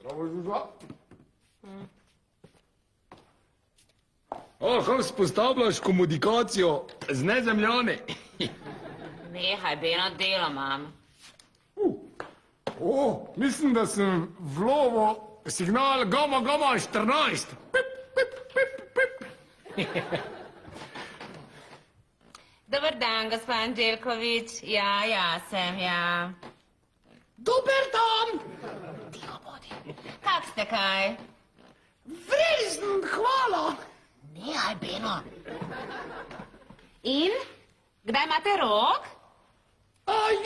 Zdravo, Žuža. Kako spostavljaš komunikacijo z nezemljani? Nehaj, Beno, delo imam. Mislim, da sem vlovo signal Gama 14. Dobar dan, gospod Anđelković. Ja sem, ja. Dober dan! Tiho bodi. Kak ste kaj? Vrezen, hvala! Nehaj, Beno. In? Kdaj imate rok?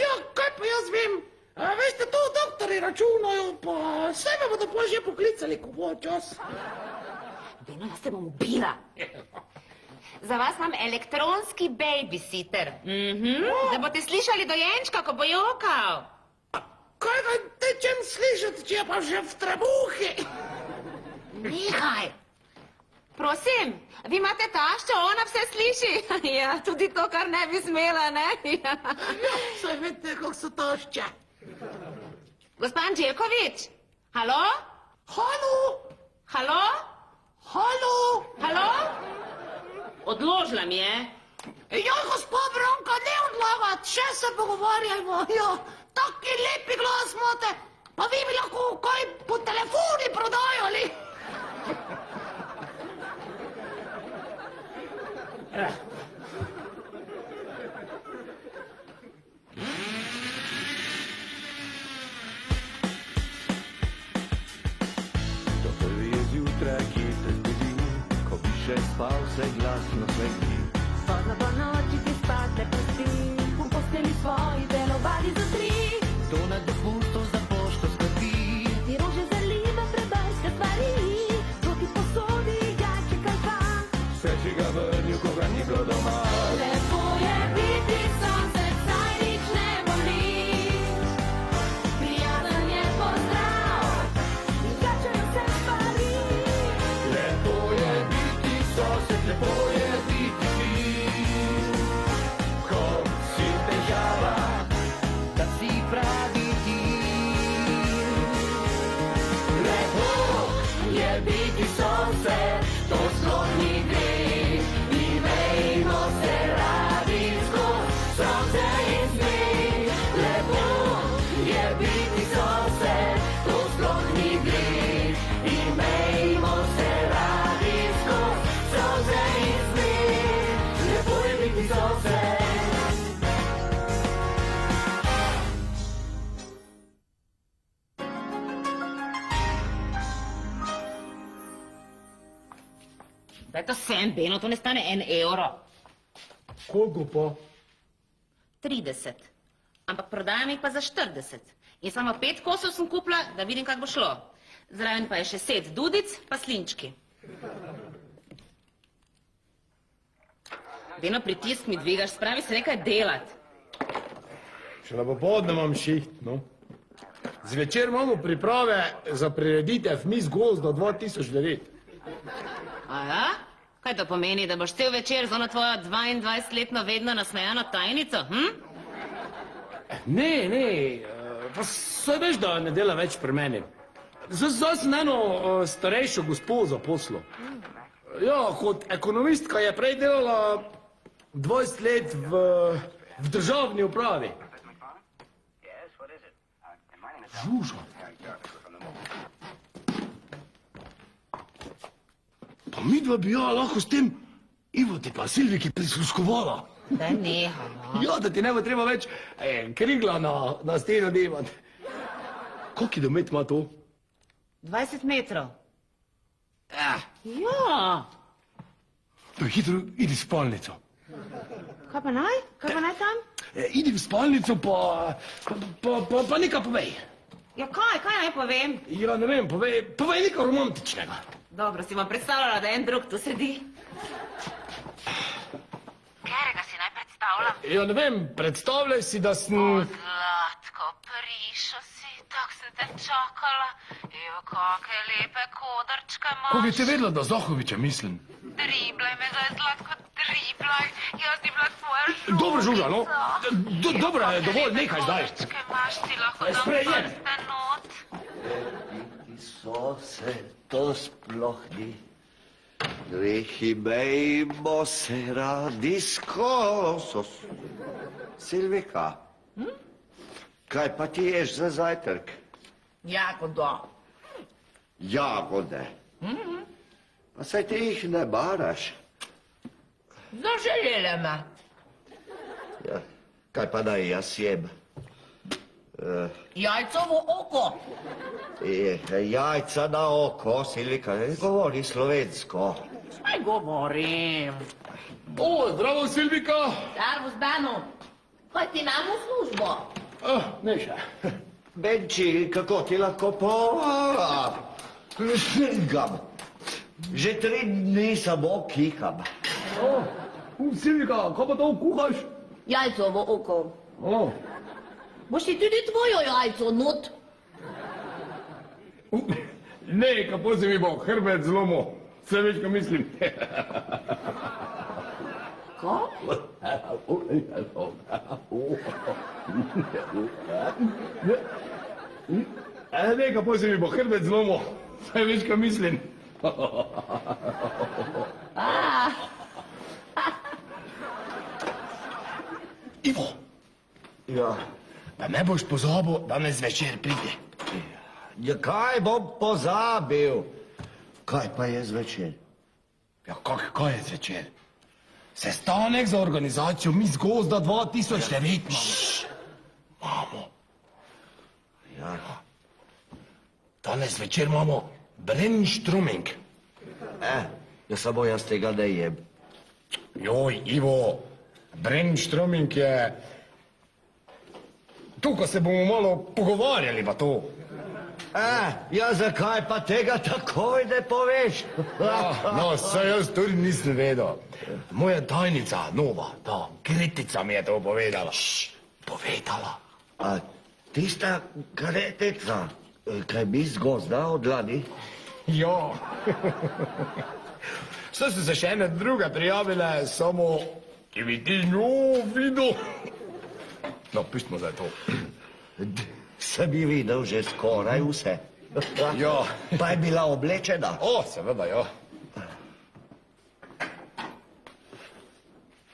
Ja, kaj pa jaz vem? Veste, to doktori računajo, pa vse me bodo pa že poklicali, ko bo čas. Beno, jaz se bom ubila. Za vas imam elektronski babysitter. Da boste slišali dojenčka, ko bo jokal. Kaj ga tečem slišati, če je pa že v trebuhi? Nehaj. Prosim, vi imate taščo, ona vse sliši. Ja, tudi to, kar ne bi smela, ne? Ja, saj veste, kako so tašče. Gospod Anđelković, halo? Halo? Halo? Halo? Halo? Odložila mi je. Ja, gospod Branka, ne odlagat, še se pogovarjajmo. Ja, taki lepi glas imate, pa vi bi lahko kaj po telefoni prodajali. To prvi je zjutraj, ki te zbudi, ko bi še spal, se glasno sveti. Pozno po noči ti spat ne pusti, v posteli svoji delovali za tri. To na dopustu za pošto skrbi, Ti rože zaliva prebajske stvari, to ti posodi jajče kalpan. sreči ga vrnil, ko ga ni bilo doma. Lepo je biti sonce, saj nič ne boli. Prijazen je pozdrav, izgačajo se stvari. Lepo je biti sosed, lepo je biti ti. Ko si težava, da si pravi ti. Lepo je biti sosed, to sploh ni greh. Imejmo se radi skoz sonce in sneg. Lepo je biti sosed, to sploh ni greh. Imejmo se radi skoz sonce in sneg. Lepo je biti sosed. Daj to sem, Beno, to ne stane 1 evro. Koliko pa? 30. Ampak prodajam jih pa za 40. In samo 5 kosov sem kupila, da vidim, kak bo šlo. Zraven pa je še set dudic, pa slinčki. Beno, pritisk mi dvigaš, spravi se nekaj delat. Še na popoldne imam šiht, no. Zvečer imamo priprave za prireditev Miss Gozda 2009. A ja? Kaj to pomeni, da boš cel večer z ono tvojo 22-letno vedno nasmejano tajnico, Ne, pa saj veš, da ne dela več pri meni. Zdaj sem eno starejšo gospo zaposlil. Ja, kot ekonomistka je prej delala 20 let v državni upravi. Žuža. Pa midva bi ja lahko s tem Ivoti pa Silviki prisluškovala. Da nehaj, no. Ja, da ti ne bo treba več krigla na steno devati. Koliko domet ima to? 20 metrov. Ja. Ja. Hitro idi v spalnico. Kaj pa naj? Kaj pa naj tam? Idi v spalnico pa nekaj povej. Ja kaj naj povem? Ja, ne vem, povej nekaj romantičnega. Dobro, si vam predstavljala, da en drug tu sedi. Katerega si naj predstavljam? Ja, ne vem, predstavljaj si, da sem... Zlatko, prišel si, tako sem te čakala. Jo, kakšne lepe kodrčke imaš. Kako bi te vedela, da Zahoviča mislim? Driblaj me zdaj, Zlatko, driblaj. Jaz bi bila tvoja žužica. Dobro, Žuža, no. Dobro, dovolj, nekaj zdaj. Kodrčke imaš, ti lahko dam Sprejem. prste not. To sploh ni. Grehi mejmo se radi skosos. Silvika, kaj pa ti ješ za zajtrk? Jagodo. Jagode. Pa saj ti jih ne baraš. Zaželele me. Ja, kaj pa naj jaz jem? Jajcovo oko. Jajca na oko, Silvika, ne govori slovensko. Saj govorim. O, zdravo, Silvika. Servus, Beno. Kaj ti nam v službo? Ne še. Benči, kako ti lahko pomagam? Klikam. Že 3 dni samo klikam. Silvika, kaj pa to kuhaš? Jajcovo oko. O, Boš ti tudi tvojo jajco not? ne, kako se mi bo hrbet zlomil. Vse več, ko mislim. Ko? Ne, kako se mi bo hrbet zlomil. Vse več, ko mislim. Ivo, Ja. pa ne boš pozabil, danes večer pride. Ja, kaj bom pozabil? Kaj pa je zvečer? Ja, kaj je zvečer? Sestanek za organizacijo Miss Gozda 2009. Mamo. Ja. Danes večer imamo brainstorming. Ja, samo jaz tega ne jem. Joj, Ivo, brainstorming je... Tukaj se bomo malo pogovarjali, pa to. Ja, zakaj pa tega takoj ne poveš? No, saj jaz tudi nisem vedel. Moja tajnica, nova, ta Gretica mi je to povedala. Povedala. A tista Gretica, kaj bi z gozda od lani? Ja. Saj so se še ene druge prijavile, samo ki bi ti njo videl. No, pustimo zdaj to. Sem ji videl že skoraj vse. Ja. Pa je bila oblečena. O, seveda, ja.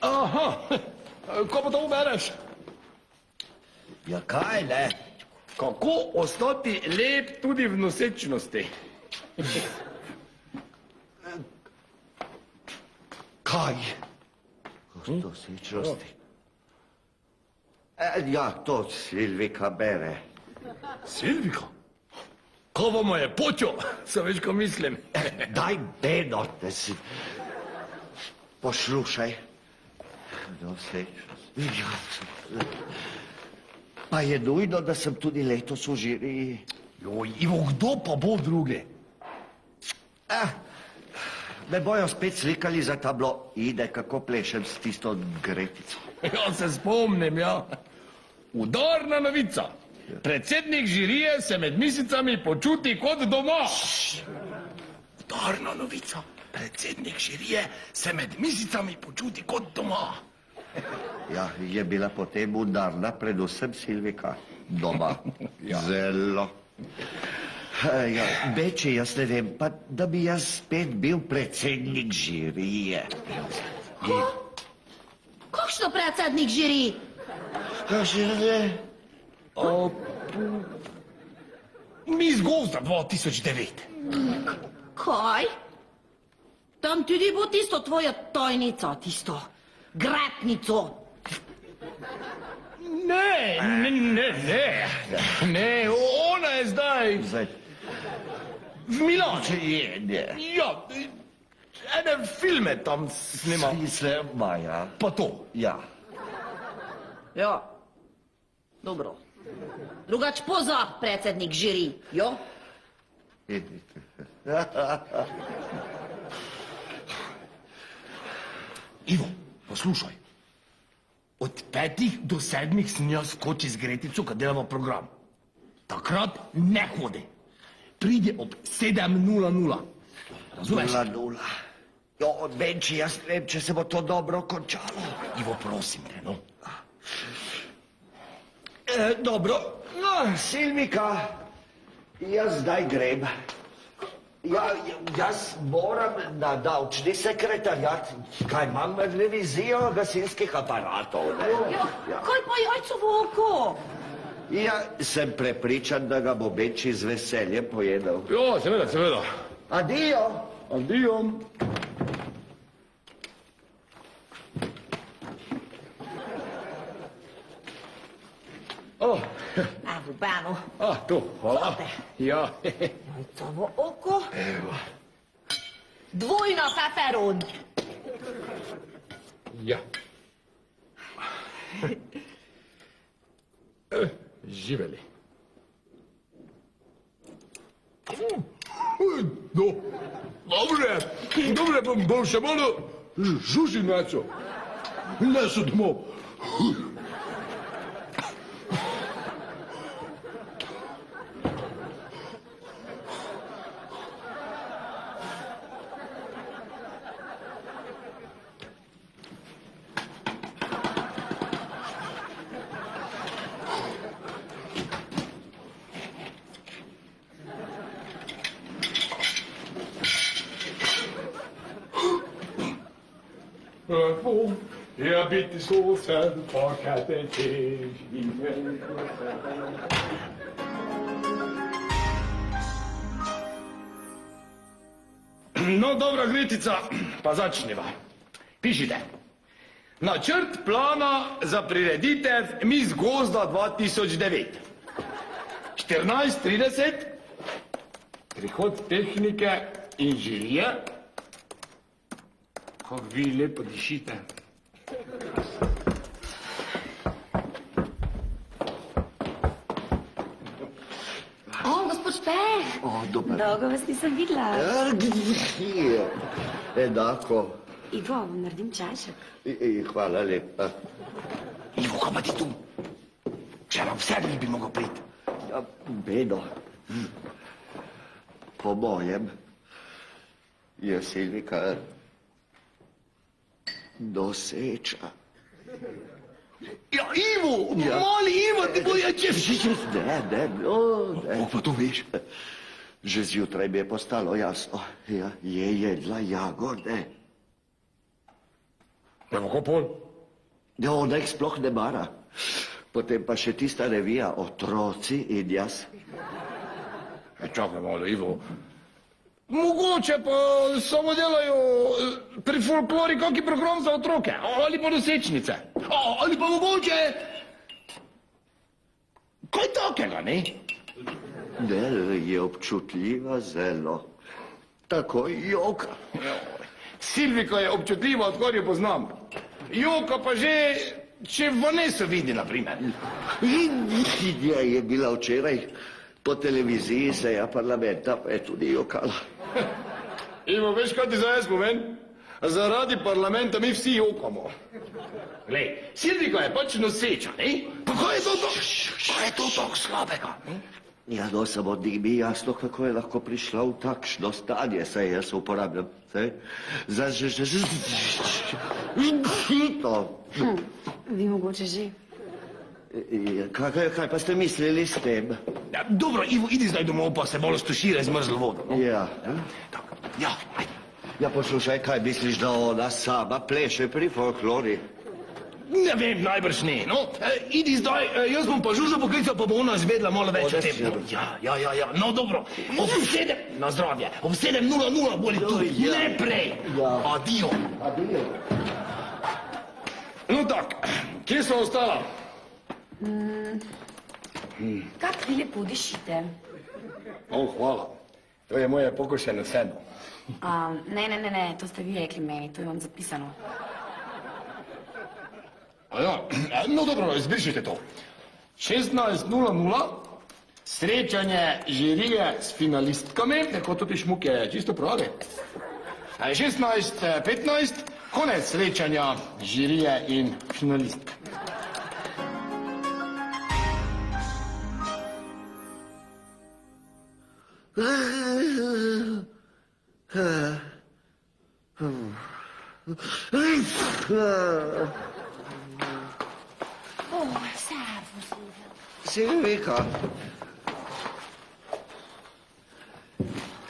Aha, ko pa to ubereš? Ja, kaj ne? Kako ostati lep tudi v nosečnosti? Kaj? Nosečnosti. Ja, to Silvika bere. Silvika? Ko vam je počo, se veš, ko mislim. Daj Beno, da si... Poslušaj. Nosečnost. Ja. Pa je nujno, da sem tudi letos v žiriji. Joj, Ivo, kdo pa bo drugi? Me bojo spet slikali za tablo Ide, kako plešem s tisto Gretico. Ja, se spomnim, ja. Udarna novica. Predsednik žirije se med misicami počuti kot doma. Udarna novica. Predsednik žirije se med misicami počuti kot doma. Ja, je bila potem udarna, predvsem Silvika. Doma. Ja. Zelo. Ja, Beči, jaz ne vem, pa da bi jaz spet bil predsednik žirije. Kakšno predsednik žiri? Žirije? Miss Gozda 2009. Kaj? Tam tudi bo tisto tvoja tajnica, tisto grepnico. Ne, ona je zdaj Zdaj, v Milanu. je, ne. Ja, ene filme tam snima. Smisle, Maja. Pa to. Ja. Ja, dobro. Drugač poza predsednik žiri, jo? Ivo, poslušaj. Od 5 do 7 sem jaz skoči z Gretico, kad delamo program. Takrat ne hodi. Pride ob 7:00. Razumeš? 0-0. Jo, Benči, jaz ne vem, če se bo to dobro končalo. Ivo, prosim te, no. Dobro, no, Silvika, jaz zdaj grem. Jaz moram na davčni sekretarjat, kaj imam revizijo gasilskih aparatov. Kaj pa jajcovo oko? Ja, sem prepričan, da ga bo Beči z veseljem pojedel. Ja, seveda, seveda. Adijo. Adijo. A v banu. Tu, hvala. Ja. Jajcovo oko. Dvojno peperon. Ja. Živeli. Dobre, bom še malo žužinaco. Nesu domov. Ja, biti sosen, pakate teži. No, dobra, Gretica, pa začniva. Pišite. Načrt plana za prireditev Miss Gozda 2009. 14:30, prihod tehnike in žirije. Kako vi lepo dišite. O, gospod Špeh, Dober. dolgo vas nisem videla. Enako. Ivo, vam naredim čajček. Hvala lepa. Ivo, kaj pa ti tu? Če vam sedmi bi mogel priti. Ja, Bedo. Po mojem je Silvika doseča. Ja, Ivo, mali Ivo, ti bo je čef. Ne. Pa to veš. Že zjutraj mi je postalo jasno. Ja, je jedla jagode. Ne bo pol. Ja, ona jih sploh ne mara. Potem pa še tista revija Otroci in jaz. Čakaj malo, Ivo. Mogoče pa samo delajo pri folklori kakšen program za otroke. Ali pa nosečnice. Ali pa mogoče kaj takega, ne? Ne, je občutljiva zelo. Tako joka. Silvika je občutljiva, odkar jo poznam. Joka pa že, če Vaneso vidi, na primer. Je bila včeraj po televiziji seja parlamenta, pa je tudi jokala. Ivo, veš, kaj ti za jaz povem? Zaradi parlamenta mi vsi jokamo. Glej, Silvika je pač noseča, ne? Pa kaj je to tako slabega? Ja, no, samo ni mi jasno, kako je lahko prišla v takšno stanje, saj jaz uporabljam. Vi mogoče že. Kaj pa ste mislili s tem? Ja, dobro, Ivo, idi zdaj domov, pa se malo stuširaj z mrzlo vodo. No? Ja. Tako, ja, ajde. Ja, poslušaj, kaj misliš, da ona sama pleše pri folklori? Ne vem, najbrž ne, no. Idi zdaj, jaz bom pa Žužo poklical, pa bo ona izvedela malo več o tem. Ja, no dobro, ob 7, na zdravje, ob 7:00 boli tu, ne prej. Adijo. No tak, kje so ostala? Kak vi lepo dišite. Hvala, to je moje pokošeno seno. Ne, to ste vi rekli meni, to imam zapisano. Ja, no dobro, izbrišite to. 16:00, srečanje žirije s finalistkami, tako tudi šmuk je čisto pravi. 16:15, konec srečanja žirije in finalistk. Servus, Ivo. Silvika.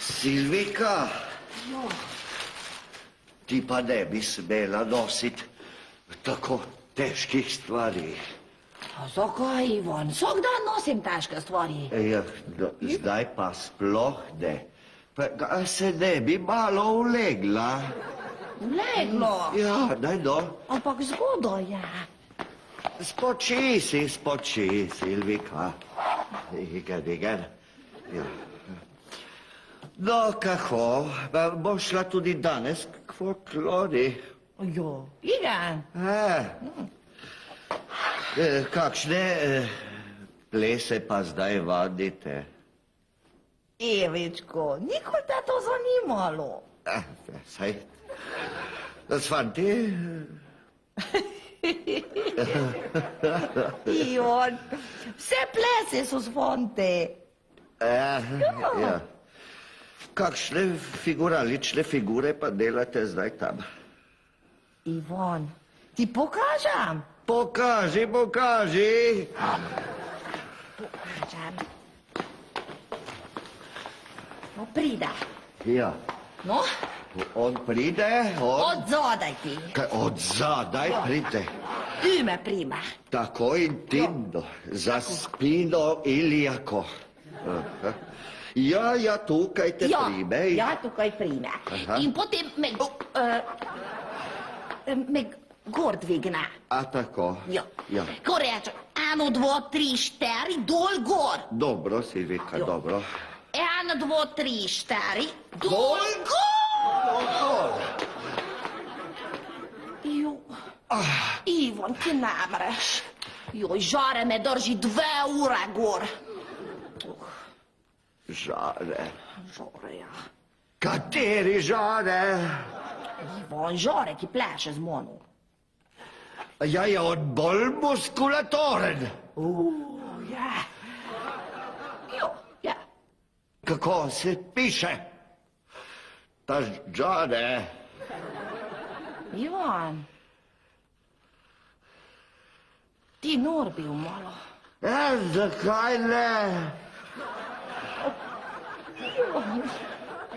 Silvika, ti pa ne bi smela nositi tako težkih stvari. A zakaj, Ivan? Vsak dan nosim težke stvari. Ja, zdaj pa sploh ne. Pa a se ne bi malo ulegla? Leglo. Ja, daj no. Ampak zgodo je. Spoči si, Silvika. Igen. Ja. No, kako? Boš šla tudi danes k folklori? Jo, igen. Kakšne plese pa zdaj vadite? Evičko, nikoli te to zanimalo. Saj, s fanti? Ivan, vse plese so s fonte. Ja. Kakšne figuralične figure pa delate zdaj tam? Ivan, ti pokažem. Pokaži. Pokažem. No, pride. Ja. No, On pride, od zadaj ti. Od zadaj pride. Ime prime. Tako intimno, za spino ili jako. Ja, tukaj te prime. Ja, tukaj prime. Aha. In potem me gor dvigne. A tako? Ja. Ja. Ko reče, 1, 2, 3, 4, dol, gor. Dobro, Silvika, Jo. dobro. 1, 2, 3, 4, dol, gor. Jo, Ivan, ti ne mreš. Joj, žare me drži 2 ure gor. Žare. Žare, ja. Kateri žare? Ivan, žare, ki pleše z mano. Ja, je on bolj muskulatoren. Ja. Jo, ja. Kako se piše? Ta žare. Ivan. Ti nor bil malo. Zakaj ne?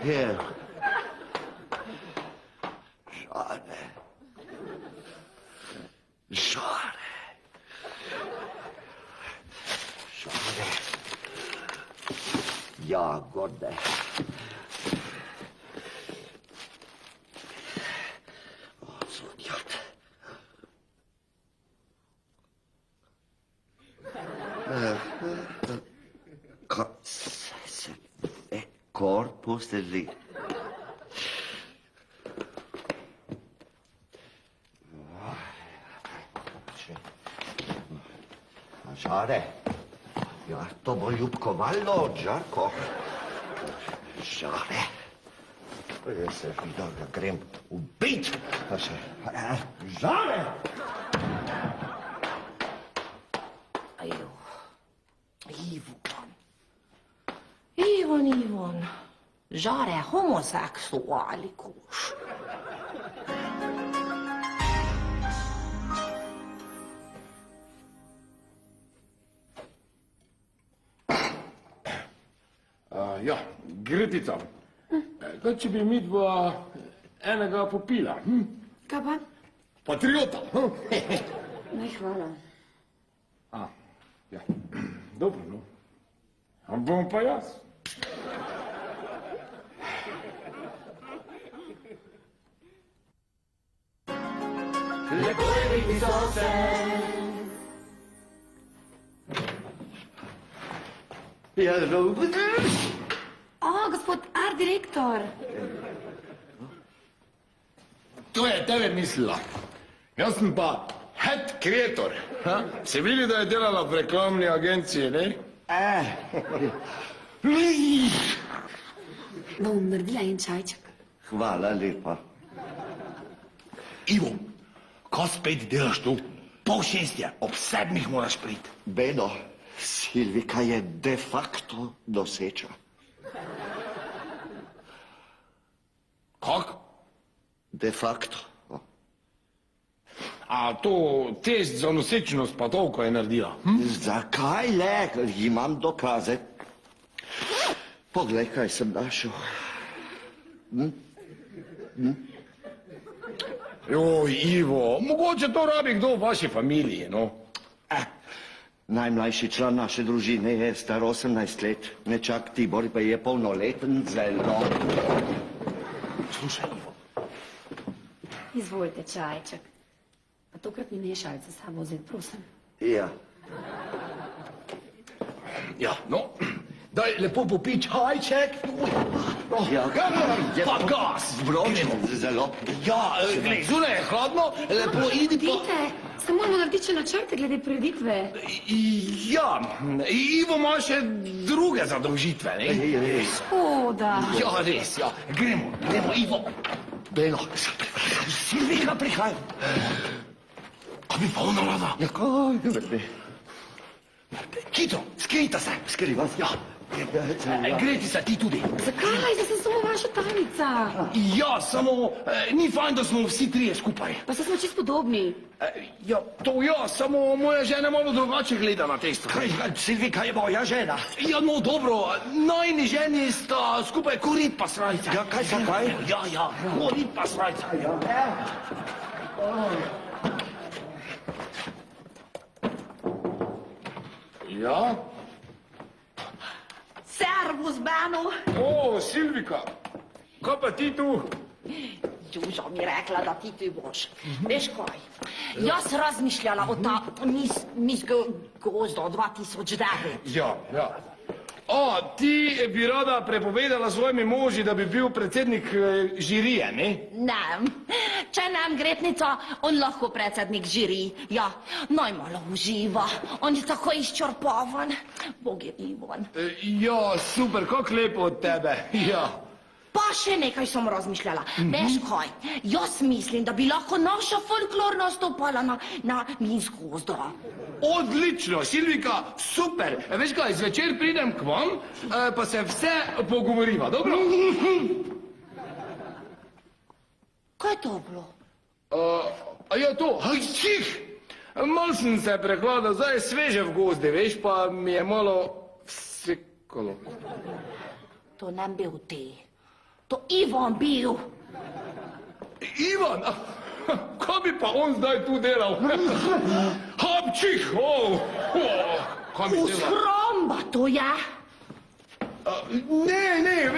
Je. Žare. Žare. Žare. Jagode. Odsudjat. Korpus lì. Žare. Ja, to bo ljubkovalo, Žarko. Žare. Jaz se videl, da grem ubit. Pa še... Žare! Ajo. Ivan. Žare homoseksuálikus. Ja, Gretica, kaj če bi mi dva enega popila? Kaj pa? Patriota. Ne, hvala. Ja, dobro, no. Bom pa jaz. Lepo je biti sosed. Ja, no, O, gospod art direktor. To je tebe mislila. Jaz sem pa head creator. Se vidi, da je delala v reklamni agenciji, ne? Bom naredila en čajček. Hvala lepa. Ivo, ko spet delaš tu? 5:30 je, ob 7 moraš priti. Beno, Silvika je de facto noseča. Kak? De facto. A to test za nosečnost pa toliko je naredila? Zakaj le? Imam dokaze. Poglej, kaj sem našel. Joj, Ivo, mogoče to rabi kdo v vaši familiji, no. Najmlajši član naše družine je star 18 let. Nečak Tibor pa je polnoleten, zelo. Slušaj, Ivo. Izvolite čajček. Pa tokrat mi mešalice s sabo vzeti, prosim. Ja. Ja, no, daj lepo popij čajček. Ja, Pa gas. Vroče, zelo. Ja, glej, zunaj je hladno, lepo idi pa... Pite, se moramo narediti še načrte glede prireditve. Ja, Ivo ima še druge zadolžitve, ne? Škoda. Ja, res, ja. Gremo, Ivo. Belo. Silvika, prihaj. Ko bi pa ona rada? Ja, kaj? Hitro, skrijta se. Skriva se. Ja. Greti se ti tudi. Zakaj? Zdaj sem samo vaša tajnica. Ja, samo ni fajn, da smo vsi trije skupaj. Pa se smo čisto podobni. Ja, to ja, samo moja žena malo drugače gleda na te stvari. Silvika je moja žena. Ja, no dobro, najni ženi sta skupaj korit pa srajca. Ja, kaj za kaj? Ja, korit pa srajca. Ja? Servus, Beno. O, Silvika, kaj pa ti tu? Juža mi rekla, da ti tu boš. Veš kaj? Jaz razmišljala o ta mis gozdo 2009. Ja. A, ti bi rada prepovedala svojimi moži, da bi bil predsednik žirije, ne? Ne, če nam gretnica, on lahko predsednik žiri. Ja, naj malo uživa. On je tako izčrpavan. Bog je Ivan. Ja, super, kako lepo od tebe. Ja. Pa še nekaj sem razmišljala. Veš kaj? Jaz mislim, da bi lahko naša folklor nastopala na mis gozda. Odlično, Silvika, super. Veš kaj, zvečer pridem k vam, pa se vse pogovoriva, dobro? Kaj je to bilo? A ja, to, čih! Mal sem se prekladal, zdaj je sveže v gozdi, veš, pa mi je malo vsekalo. To nem bil ti. To Ivan bil. Ivan, kaj bi pa on zdaj tu delal? Hapčih, kaj bi delal? Shramba to je. Ne, v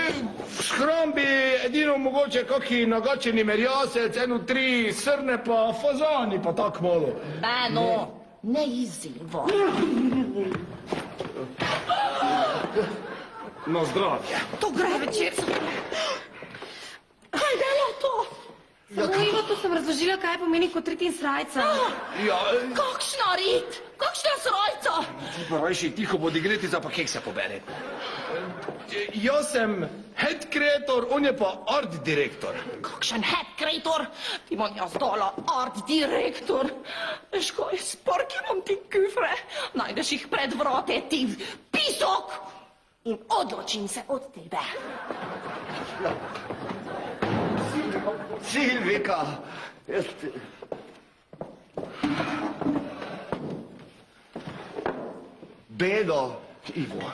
shrambi edino mogoče kaki nagačeni merjasec, 3 srne pa fazani pa tak malo. Beno, ne izziva. Na zdravje. To gre večer. Kaj dela to? Samo Ivo, to sem razložila, kaj pomeni kot in srajca. Ja, Kakšna rit? Kakšna srajca? pa rajši tiho bodi gretica, pa kek se pobere. Jaz sem head creator, on je pa art direktor. Kakšen head creator? Ti bom jaz dala art direktor. Veš kaj, sparkiram ti kufre. Najdeš jih pred vrate, ti pisok. In odločim se od tebe. Silvika. Beno. Ivo,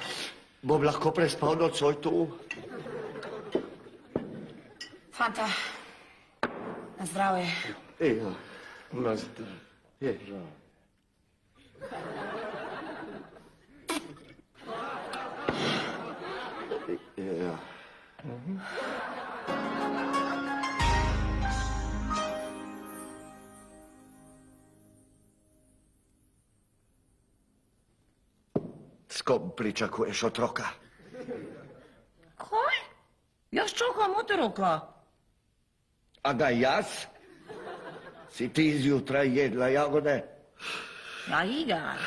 bom lahko prespal nocoj tu? Fanta, na zdravje. Ja. Na zdravje. Ja. S kom pričakuješ otroka? Kaj? Jaz čakam otroka. A da jaz? Si ti zjutraj jedla jagode? Ja, Igor.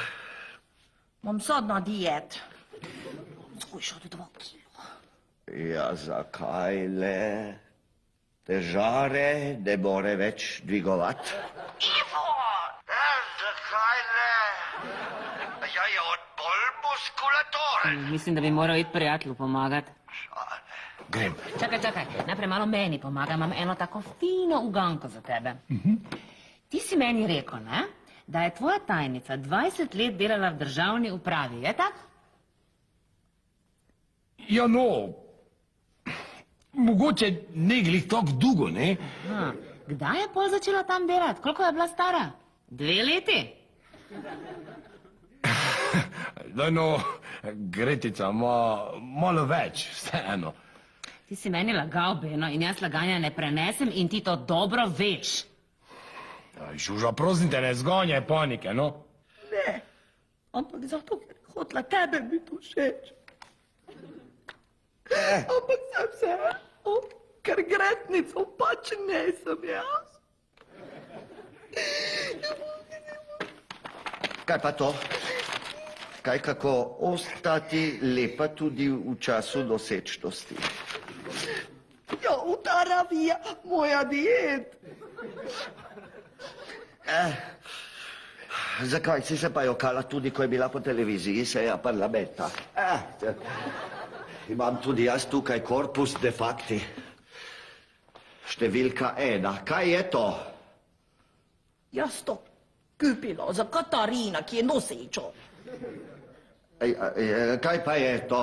Bom sad na diet. Skušal 2 kilo. Ja, zakaj le? Težare ne more več dvigovat? Ivo! Zakaj le? Ja, je on bolj muskulatoren. Mislim, da bi moral iti prijatelju pomagati. Grem. Čakaj, najprej malo meni pomaga, imam eno tako fino uganko za tebe. Ti si meni rekel, ne, da je tvoja tajnica 20 let delala v državni upravi, je tak? Ja, no, mogoče ne glih tako dolgo, ne? Kdaj je pol začela tam delati? Koliko je bila stara? 2 leti? Da, no, Gretica ima malo več, vseeno. Ti si meni lagal, Beno, in jaz laganja ne prenesem in ti to dobro veš. Žuža, prosim te, ne zgonjaj panike, no? Ne, ampak zato, ker je hotla tebe biti všeč. Ampak sem se, ker Gretnico pač nisem jaz. Kaj pa to? Kaj kako ostati lepa tudi v času nosečnosti? Ja, udaravija moja diet. Zakaj si se pa jokala tudi, ko je bila po televiziji seja parlamenta? Imam tudi jaz tukaj korpus de facti. Številka 1. Kaj je to? Jaz to kupila za Katarina, ki je nosečo. Kaj pa je to?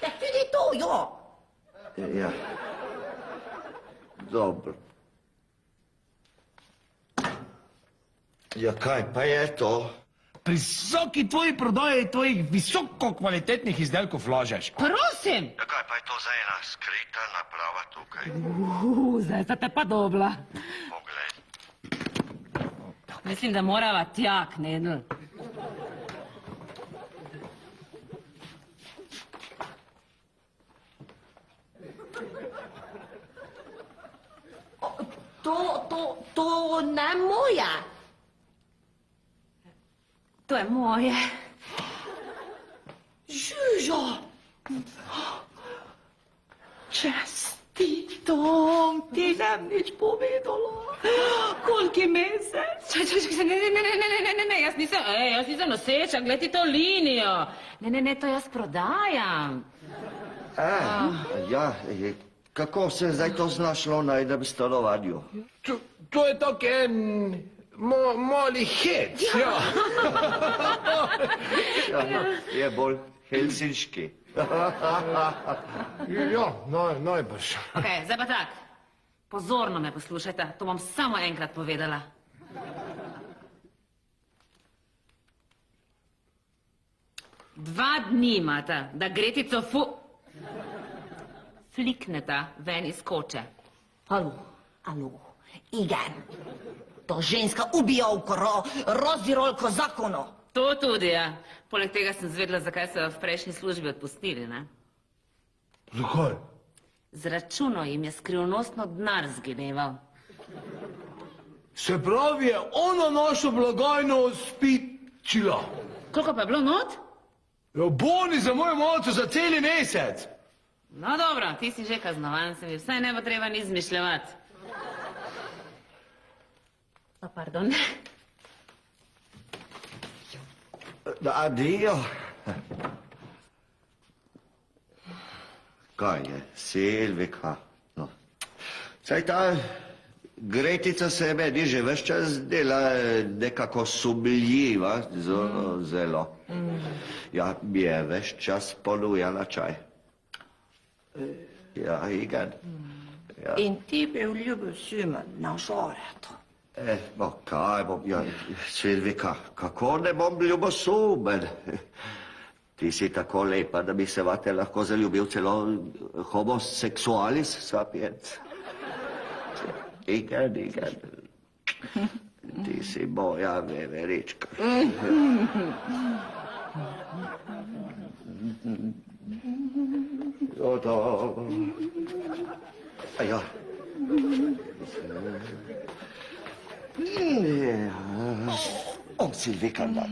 Ja, vidi to, jo. Ja. Dobro. Ja, kaj pa je to? Pri vsaki tvoji prodaji tvojih visoko kvalitetnih izdelkov lažeš. Prosim! Ja, kaj pa je to za ena skrita naprava tukaj? Zdaj sta te pa dobla. Poglej. Mislim, da morava tja, Knedl. To ne moja. To je moje. Žužo. Čestitam, ti nam nič povedala. Koliki mesec? Čakaj, ne, jaz nisem noseča, gled ti to linijo. Ne, to jaz prodajam. Ja, kako se je zdaj to znašlo na enem stanovanju? To je tak en mali hec, ja. Je bolj helsinški. Ja, najbrž. Ok, zdaj pa tak. Pozorno me poslušajte, to bom samo enkrat povedala. Dva dni imata, da Gretico flikneta ven iz koče. Alo, igen. To ženska ubijavko, rozdirolko zakono. To tudi, ja. Poleg tega sem zvedla, zakaj so v prejšnji službi odpustili, ne? Zakaj? Z računo jim je skrivnostno denar zgineval. Se pravi, je ona našo blagajno spičila. Koliko pa je bilo not? Ja, boni za mojo malco za celi mesec. No dobro, ti si že kaznovan, se mi vsaj ne bo treba ni izmišljevati. Pardon. Adijo. Kaj je, Silvika? No. Saj ta Gretica se je meni že ves čas dela nekako sumljiva, zelo. Ja, mi je ves čas ponujala čaj. Ja, igen. Ja. In ti bi vljubil Symen na žoreto. Kaj bom, ja, Silvika, kako ne bom ljubosumen? Ti si tako lepa, da bi se vate lahko zaljubil celo homoseksualis sapiens. Igen. Ti si moja veverička. Ja. Silvika, da.